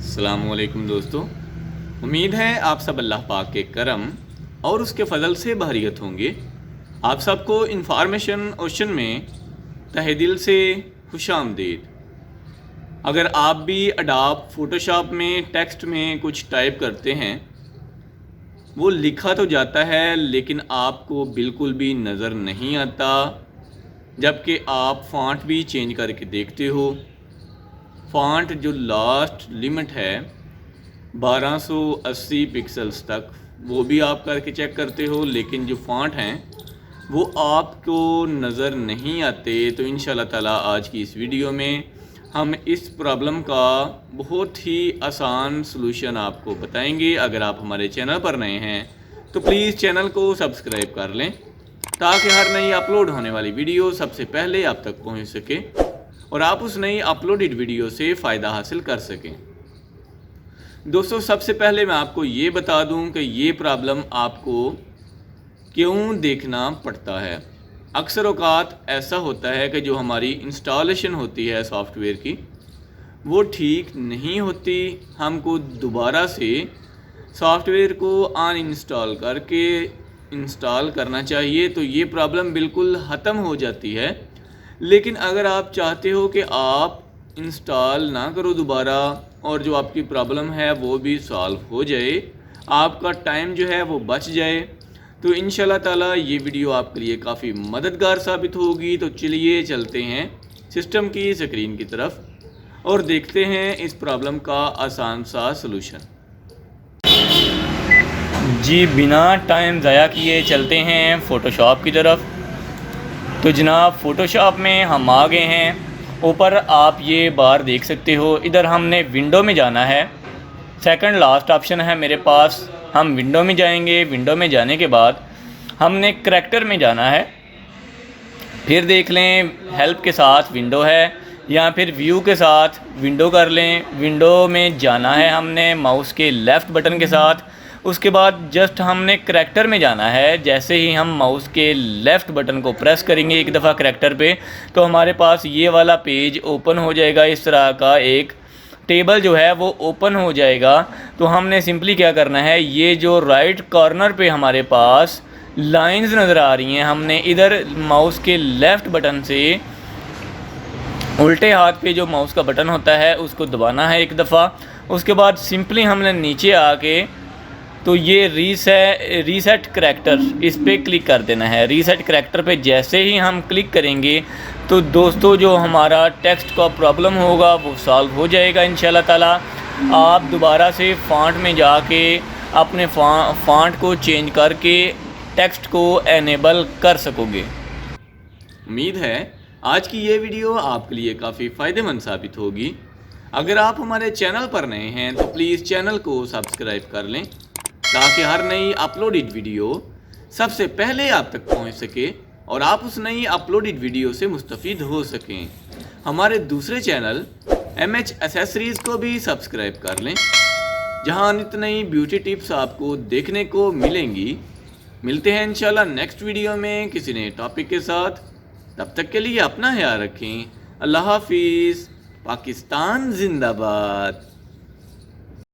अस्सलाम वालेकुम दोस्तों, उम्मीद है आप सब अल्लाह पाक के करम और उसके फ़ज़ल से बहरियत होंगे। आप सबको इंफॉर्मेशन ओशन में तहे दिल से खुशामदीद। अगर आप भी अडोब फ़ोटोशॉप में टेक्स्ट में कुछ टाइप करते हैं, वो लिखा तो जाता है लेकिन आपको बिल्कुल भी नज़र नहीं आता, जबकि आप फ़ॉन्ट भी चेंज करके देखते हो। फ़ॉन्ट जो लास्ट लिमिट है 1280 पिक्सल्स तक, वो भी आप करके चेक करते हो, लेकिन जो फ़ॉन्ट हैं वो आपको नज़र नहीं आते। तो इंशाल्लाह ताला आज की इस वीडियो में हम इस प्रॉब्लम का बहुत ही आसान सलूशन आपको बताएंगे। अगर आप हमारे चैनल पर नए हैं तो प्लीज़ चैनल को सब्सक्राइब कर लें, ताकि हर नई अपलोड होने वाली वीडियो सबसे पहले आप तक पहुंच सके और आप उस नई अपलोडेड वीडियो से फ़ायदा हासिल कर सकें। दोस्तों, सबसे पहले मैं आपको ये बता दूं कि ये प्रॉब्लम आपको क्यों देखना पड़ता है। अक्सर औक़ात ऐसा होता है कि जो हमारी इंस्टॉलेशन होती है सॉफ्टवेयर की, वो ठीक नहीं होती। हमको दोबारा से सॉफ्टवेयर को अनइंस्टॉल करके इंस्टॉल करना चाहिए, तो ये प्रॉब्लम बिल्कुल ख़त्म हो जाती है। लेकिन अगर आप चाहते हो कि आप इंस्टॉल ना करो दोबारा और जो आपकी प्रॉब्लम है वो भी सॉल्व हो जाए, आपका टाइम जो है वो बच जाए, तो इंशाल्लाह ताला ये वीडियो आपके लिए काफ़ी मददगार साबित होगी। तो चलिए चलते हैं सिस्टम की स्क्रीन की तरफ और देखते हैं इस प्रॉब्लम का आसान सा सलूशन। जी, बिना टाइम ज़ाया किए चलते हैं फ़ोटोशॉप की तरफ। तो जनाब, फ़ोटोशॉप में हम आ गए हैं। ऊपर आप ये बार देख सकते हो, इधर हमने विंडो में जाना है। सेकंड लास्ट ऑप्शन है मेरे पास, हम विंडो में जाएंगे। विंडो में जाने के बाद हमने करैक्टर में जाना है। फिर देख लें हेल्प के साथ विंडो है, या फिर व्यू के साथ विंडो कर लें। विंडो में जाना है हमने माउस के लेफ़्ट बटन के साथ। उसके बाद जस्ट हमने करैक्टर में जाना है। जैसे ही हम माउस के लेफ़्ट बटन को प्रेस करेंगे एक दफ़ा करैक्टर पे, तो हमारे पास ये वाला पेज ओपन हो जाएगा। इस तरह का एक टेबल जो है वो ओपन हो जाएगा। तो हमने सिंपली क्या करना है, ये जो राइट कॉर्नर पे हमारे पास लाइंस नज़र आ रही हैं, हमने इधर माउस के लेफ़्ट बटन से उल्टे हाथ पे जो माउस का बटन होता है उसको दबाना है एक दफ़ा। उसके बाद सिंपली हमने नीचे आके तो ये रीसेट करैक्टर, इस पे क्लिक कर देना है। रीसेट करैक्टर पे जैसे ही हम क्लिक करेंगे तो दोस्तों जो हमारा टेक्स्ट का प्रॉब्लम होगा वो सॉल्व हो जाएगा इंशाल्लाह ताला। आप दोबारा से फ़ॉन्ट में जाके अपने फ़ॉन्ट को चेंज करके टेक्स्ट को एनेबल कर सकोगे। उम्मीद है आज की ये वीडियो आपके लिए काफ़ी फ़ायदेमंद साबित होगी। अगर आप हमारे चैनल पर नए हैं तो प्लीज़ चैनल को सब्सक्राइब कर लें, ताकि हर नई अपलोडेड वीडियो सबसे पहले आप तक पहुंच सके और आप उस नई अपलोडेड वीडियो से मुस्तफ़ीद हो सकें। हमारे दूसरे चैनल MH एसेसरीज़ को भी सब्सक्राइब कर लें, जहां नित नई ब्यूटी टिप्स आपको देखने को मिलेंगी। मिलते हैं इंशाल्लाह नेक्स्ट वीडियो में किसी नए टॉपिक के साथ। तब तक के लिए अपना ख्याल रखें। अल्लाह हाफिज़। पाकिस्तान जिंदाबाद।